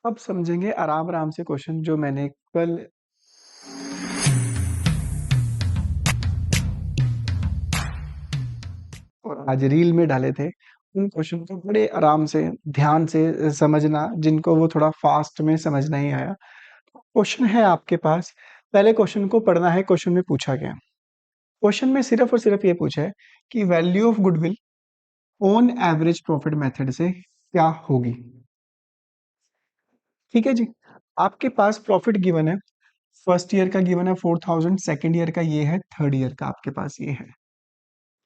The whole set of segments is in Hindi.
अब समझेंगे आराम आराम से क्वेश्चन जो मैंने कल और आज रील में डाले थे। उन क्वेश्चन को बड़े आराम से ध्यान से समझना, जिनको वो थोड़ा फास्ट में समझ नहीं आया। क्वेश्चन है आपके पास, पहले क्वेश्चन को पढ़ना है। क्वेश्चन में पूछा गया, क्वेश्चन में सिर्फ और सिर्फ ये पूछा है कि value of goodwill on average profit method से क्या होगी। ठीक है जी। आपके पास प्रॉफिट गिवन है, फर्स्ट ईयर का गिवन है 4000, सेकेंड ईयर का ये है, थर्ड ईयर का आपके पास ये है।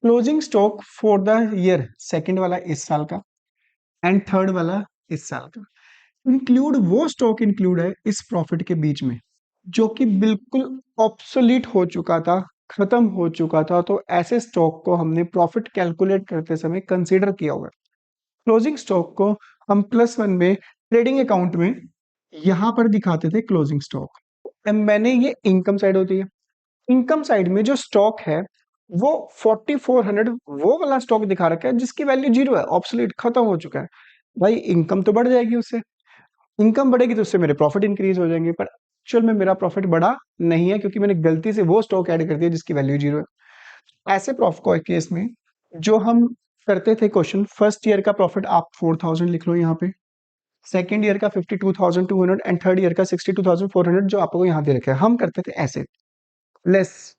Closing stock for the year, second वाला इस साल का एंड थर्ड वाला इस साल का। इंक्लूड वो स्टॉक इंक्लूड है इस प्रॉफिट के बीच में जो कि बिल्कुल ऑब्सोलीट हो चुका था, खत्म हो चुका था। तो ऐसे स्टॉक को हमने प्रॉफिट कैलकुलेट करते समय कंसीडर किया हुआ है। क्लोजिंग स्टॉक को हम +1 में ट्रेडिंग अकाउंट में यहां पर दिखाते थे क्लोजिंग स्टॉक। मैंने ये इनकम साइड होती है, इनकम साइड में जो स्टॉक है वो 4400 वो वाला स्टॉक दिखा रखा है जिसकी वैल्यू 0 है, ऑब्सोलीट खत्म हो चुका है। भाई इनकम तो बढ़ जाएगी उससे, इनकम बढ़ेगी तो उससे मेरे प्रॉफिट इंक्रीज हो जाएंगे, पर एक्चुअल में मेरा प्रॉफिट बढ़ा नहीं है क्योंकि मैंने गलती से वो स्टॉक ऐड कर दिया जिसकी वैल्यू 0 है। ऐसे प्रॉफिट को केस में जो हम करते थे क्वेश्चन, फर्स्ट ईयर का प्रॉफिट आप 4000 लिख लो यहाँ पे, सेकेंड ईयर का 52,200 एंड थर्ड ईयर का 62,400 जो आपको यहाँ दे रखे हैं। हम करते थे ऐसे, less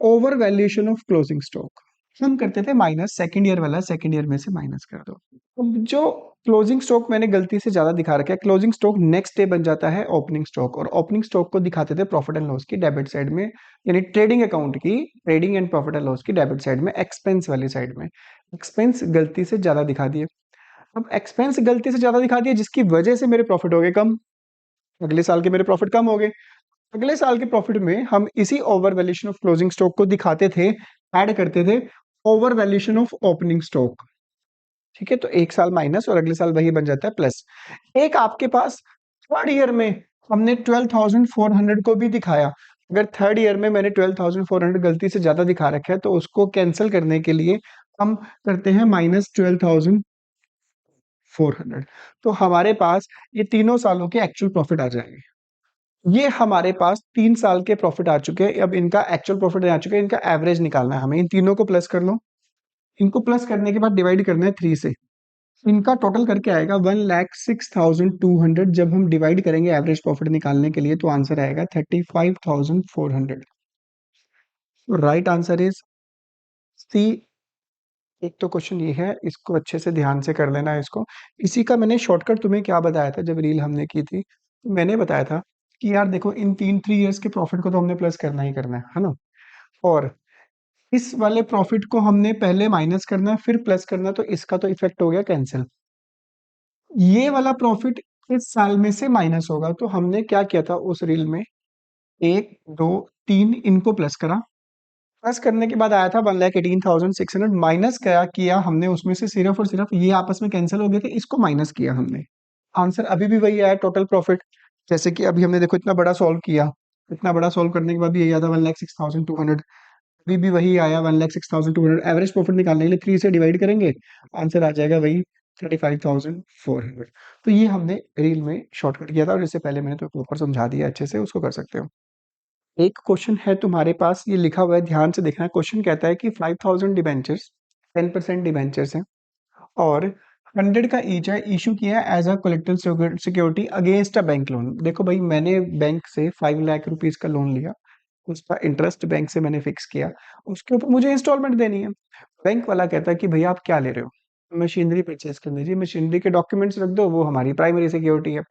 over valuation of closing stock, हम करते थे माइनस, सेकेंड ईयर वाला सेकेंड ईयर में से माइनस कर दो। अब जो क्लोजिंग स्टॉक मैंने गलती से ज्यादा दिखा रखा है, क्लोजिंग स्टॉक नेक्स्ट डे बन जाता है ओपनिंग स्टॉक, और ओपनिंग स्टॉक को दिखाते थे प्रॉफिट एंड लॉस की डेबिट साइड में, यानी ट्रेडिंग अकाउंट की trading and profit and loss की डेबिट साइड में, एक्सपेंस वाली साइड में। एक्सपेंस गलती से ज्यादा दिखा दिए। अब एक्सपेंस गलती से ज्यादा दिखा दिए जिसकी वजह से मेरे प्रॉफिट हो गए कम, अगले साल के मेरे प्रॉफिट कम हो गए। अगले साल के प्रॉफिट में हम इसी over valuation of closing stock को दिखाते थे, ऐड करते थे over valuation of opening stock. ठीक है, तो एक साल माइनस और अगले साल वही बन जाता है प्लस। एक आपके पास थर्ड ईयर में हमने 12,400 को भी दिखाया। अगर थर्ड ईयर में मैंने 12,400 गलती से ज्यादा दिखा रखा है तो उसको कैंसिल करने के लिए हम करते हैं -12,400। तो हमारे पास ये तीनों सालों के एक्चुअल प्रॉफिट आ जाएंगे। ये हमारे पास 3 साल के प्रॉफिट आ चुके हैं। अब इनका एक्चुअल प्रॉफिट आ चुका है, इनका एवरेज निकालना है हमें। इन तीनों को प्लस कर लो, इनको प्लस करने के बाद डिवाइड करना है 3 से। इनका टोटल करके आएगा 1,06,200। जब हम डिवाइड करेंगे एवरेज प्रॉफिट निकालने के लिए तो आंसर आएगा 35,400। Right answer is C. एक तो क्वेश्चन ये है, इसको अच्छे से ध्यान से कर लेना है इसको। इसी का मैंने शॉर्टकट तुम्हें क्या बताया था जब रील हमने की थी, तो मैंने बताया था कि यार देखो इन 3 ईयर्स के प्रॉफिट को तो हमने प्लस करना ही करना है ना, और इस वाले प्रॉफिट को हमने पहले माइनस करना है फिर प्लस करना है, तो इसका तो इफेक्ट हो गया कैंसिल। ये वाला प्रॉफिट इस साल में से माइनस होगा, तो हमने क्या किया था उस रील में, 1 2 3 इनको प्लस करा। प्लस करने के बाद आया था 1,18,600, माइनस क्या किया हमने उसमें से, सिर्फ और सिर्फ ये आपस में कैंसिल हो गए थे, इसको माइनस किया हमने। आंसर अभी भी वही आया, टोटल प्रॉफिट। जैसे कि अभी हमने देखो इतना बड़ा सॉल्व किया, इतना बड़ा सॉल्व करने के बाद भी यही आता 1,06,200। अभी भी वही आया 1,06,200। एवरेज प्रॉफिट निकालने के लिए 3 से डिवाइड करेंगे, आंसर आ जाएगा वही 35,400। तो ये हमने रील में शॉर्टकट किया था, और इससे पहले मैंने तो प्रॉपर समझा दिया अच्छे से, उसको कर सकते हो। एक क्वेश्चन है तुम्हारे पास, ये लिखा हुआ है, ध्यान से देखना है। क्वेश्चन कहता है कि 5,000 डिबेंचर्स, 10% डिबेंचर्स हैं और 100 का ईच है, इशू किया है as a collective security against a bank loan. देखो भाई, मैंने बैंक से 5 लाख रुपीज का लोन लिया, उसका इंटरेस्ट बैंक से मैंने फिक्स किया, उसके ऊपर मुझे इंस्टॉलमेंट देनी है। बैंक वाला कहता है कि भैया आप क्या ले रहे हो, मशीनरी परचेज करनी थी, मशीनरी के डॉक्यूमेंट्स रख दो, वो हमारी प्राइमरी सिक्योरिटी है।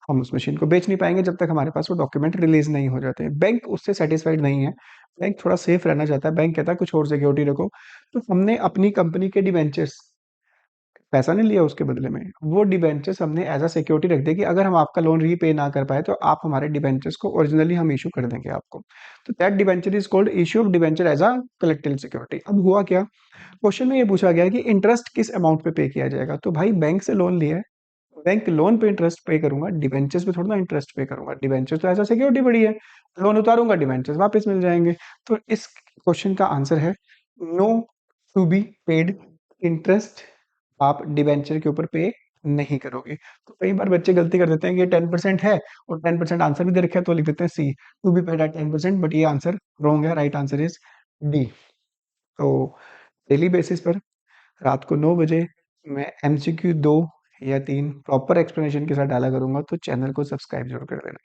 हम उस मशीन को बेच नहीं पाएंगे जब तक हमारे पास वो डॉक्यूमेंट रिलीज नहीं हो जाते। बैंक उससे सेटिस्फाइड नहीं है, बैंक थोड़ा सेफ रहना चाहता है, बैंक कहता है कुछ और सिक्योरिटी रखो। तो हमने अपनी कंपनी के डिबेंचर्स, पैसा नहीं लिया उसके बदले में, वो डिबेंचर्स हमने एज अ सिक्योरिटी रख दिया कि अगर हम आपका लोन रीपे ना कर पाए तो आप हमारे डिबेंचर्स को ओरिजिनली हम इशू कर देंगे आपको। तो that debenture is called issue of debenture as a collective security. अब हुआ क्या, क्वेश्चन में ये पूछा गया कि इंटरेस्ट किस अमाउंट पे किया जाएगा। तो भाई बैंक से लोन लिया है, बैंक लोन पे इंटरेस्ट पे करूंगा, डिबेंचर्स पे थोड़ा ना इंटरेस्ट पे करूंगा। डिबेंचर्स तो एज अ सिक्योरिटी बड़ी है, लोन उतारूंगा डिबेंचर्स वापस मिल जाएंगे। तो इस क्वेश्चन का आंसर है no to be paid interest. आप डिबेंचर के ऊपर पे नहीं करोगे। तो कई बार बच्चे गलती कर देते हैं कि ये 10% है और 10% आंसर भी दे रखा है तो लिख देते हैं C, to be paid at 10%, but ये आंसर रॉन्ग है, राइट आंसर इज डी। तो डेली बेसिस पर रात को 9 बजे मैं एमसीक्यू 2 या 3 प्रॉपर एक्सप्लेनेशन के साथ डाला करूंगा, तो चैनल को सब्सक्राइब जरूर कर देना।